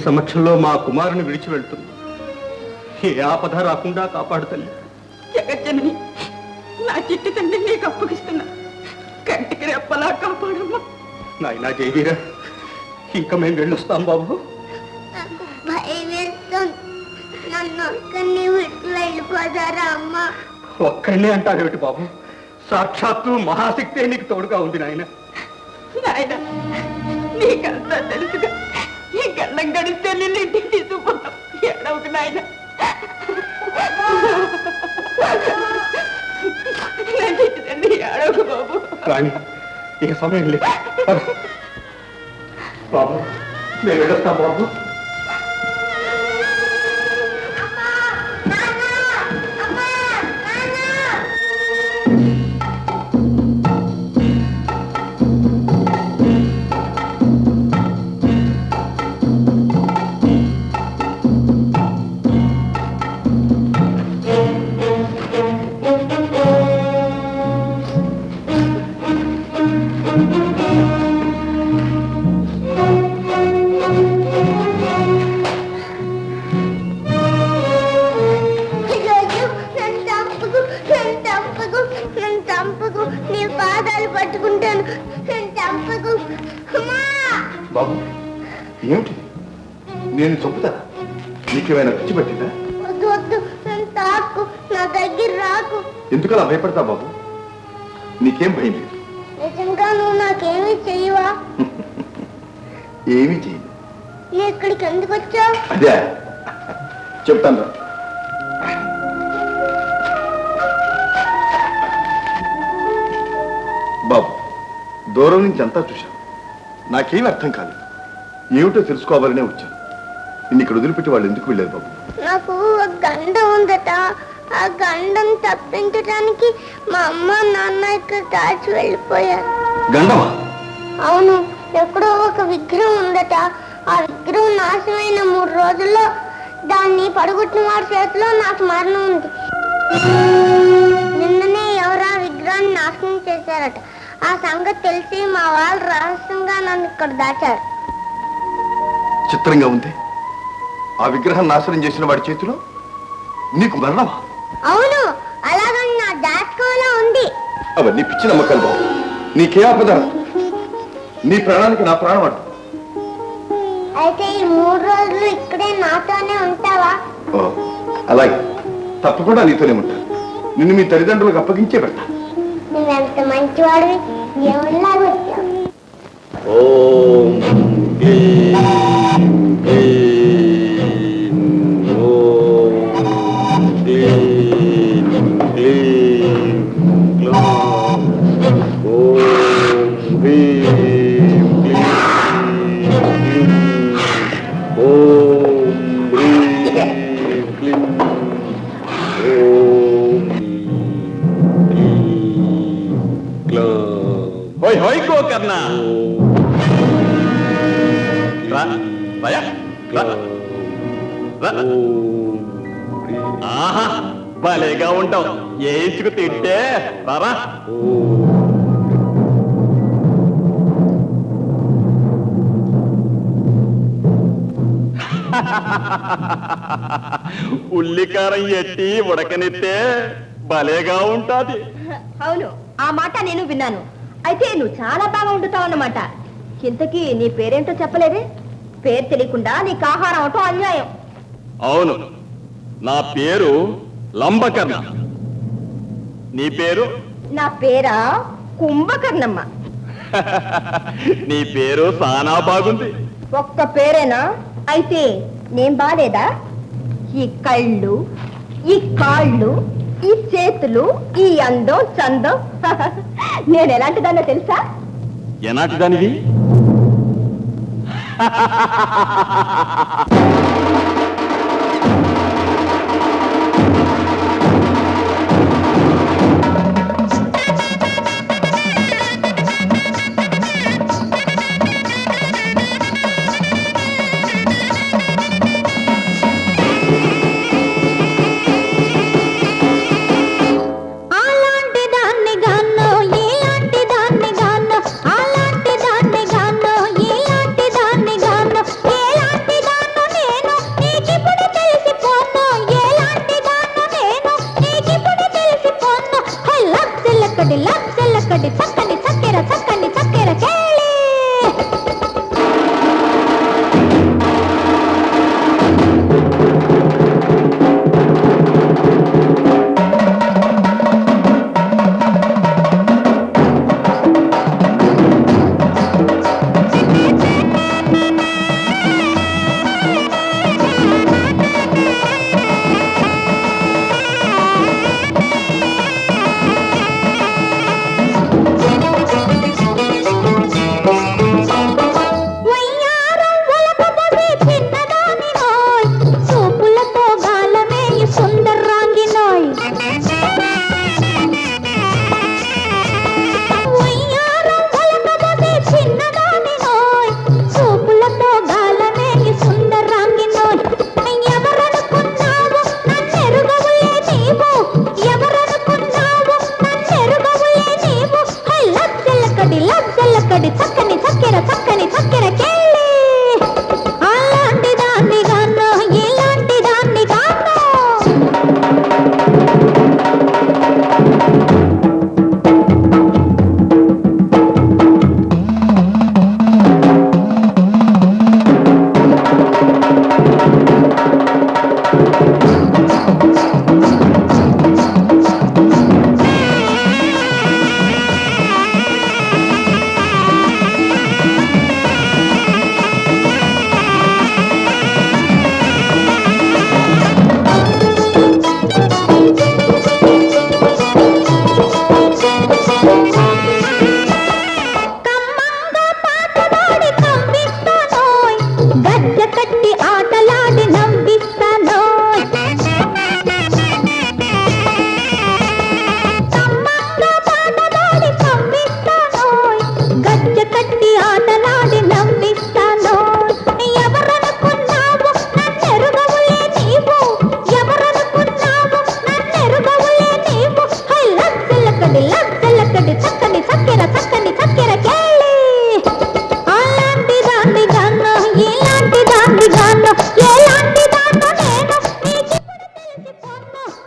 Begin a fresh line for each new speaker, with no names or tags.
సమక్షంలో మా కుమారుని విడిచి వెళ్తున్నా. ఏ ఆపద రాకుండా కాపాడు తల్లి.
జగజ్జనని, నా చిట్టి తండ్రి నీకు అప్పగిస్తున్నా. కంటికి రెప్పలా కాపాడమ్మా.
నాయనా జయవీర, ఇంకా మేము వెళ్ళొస్తాం బాబు.
నన్ను ఒక్కడిని విడిచి వెళ్ళిపోతారా అమ్మా?
ఒక్కడినే అంటావేమిటి బాబు? సాక్షాత్తు మహాశక్తే నీకు తోడుగా ఉంది నాయన.
నాయన, నీకంతా తెలుసుగా. ఈ గల్లం గడిస్తే నిన్ను ఇంటికి తీసుకుపోతాం. ఏడవకు నాయన. ఏడవకు బాబు.
కానీ ఇక సమయం లేదు బాబు. మేము వెళ్ళొస్తాం బాబు. బాబు, ఏమిటి? నేను చంపుతా? నీకేమైనా పిచ్చి పట్టిందా?
నా దగ్గర రాకు.
ఎందుకలా భయపడతా బాబు? నీకేం భయం లేదు.
నిజంగా నువ్వు నాకేమీ చెయ్యవా?
ఏమీ చెయ్యి.
ఇక్కడికి ఎందుకు వచ్చావు?
అదే చెప్తాను రా. బాబు, దూరం నుంచి అంతా చూశాను. నాకేం అర్థం కాలేదు. ఏమిటో తెలుసుకోవాలనే వచ్చాను. నిన్ను ఇక్కడ వదిలిపెట్టి వాళ్ళు ఎందుకు వెళ్ళారు బాబు?
నాకు ఒక గండం ఉందట. ఆ గండం తప్పించడానికి మా అమ్మ నాన్న ఇక్కడ దాచి వెళ్ళిపోయారు.
గండమా?
అవును, ఎక్కడో ఒక విగ్రహం ఉందట. ఆ విగ్రహం నాశనమైన 3 రోజుల్లో దాన్ని పడగొట్టిన వారి చేతిలో నాకు మరణం ఉంది. నిన్ననే ఎవరా విగ్రహాన్ని నాశనం చేశారట. ఆ సంగతి తెలిసి మా వాళ్ళు రహస్యంగా నన్ను ఇక్కడ దాచారు.
చిత్రంగా ఉంది. ఆ విగ్రహం నాశనం చేసిన వాడి చేతిలో నీకు మరణమా?
అవును, అలాగని నా జాతకంలో ఉంది.
అవన్నీ పిచ్చి నమ్మకాలు బాబు. నీకే ఆపద? నీ ప్రాణానికి నా ప్రాణం అడ్డు.
అయితే ఈ 3 రోజులు ఇక్కడే నాతోనే ఉంటావా?
అలాగే, తప్పకుండా నీతోనే ఉంటాను. నిన్ను మీ తల్లిదండ్రులకు అప్పగించే పెడతా.
నువ్వెంత మంచివాడివి, ఎవరిలాగా వచ్చావు.
ఓం భలేగా ఉంటావు. ఏ ఇసుకు తింటే బాబా. ఉల్లికారం ఎట్టి ఉడకనిస్తే భలేగా ఉంటాది.
అవును, ఆ మాట నేను విన్నాను. అయితే నువ్వు చాలా బాగా వండుతావు అన్నమాట. ఇంతకీ నీ పేరేంటో చెప్పలేదే? పేరు తెలియకుండా నీకు ఆహారం అవటం అన్యాయం.
అవును, నా పేరు లంబకర్ణ. నీ పేరు?
నా పేరా కుంభకర్ణమ్మ.
నీ పేరు సానా బాగుంది.
ఒక్క పేరేనా? అయితే నేను బాలేదా? ఈ కళ్ళు, ఈ కాళ్ళు, ఈ చేతులు, ఈ అందం చందం. నేను ఎలాంటిదాన్నో తెలుసా?
ఎలాంటిదానివి?
అలాంటి దాన్ని గాను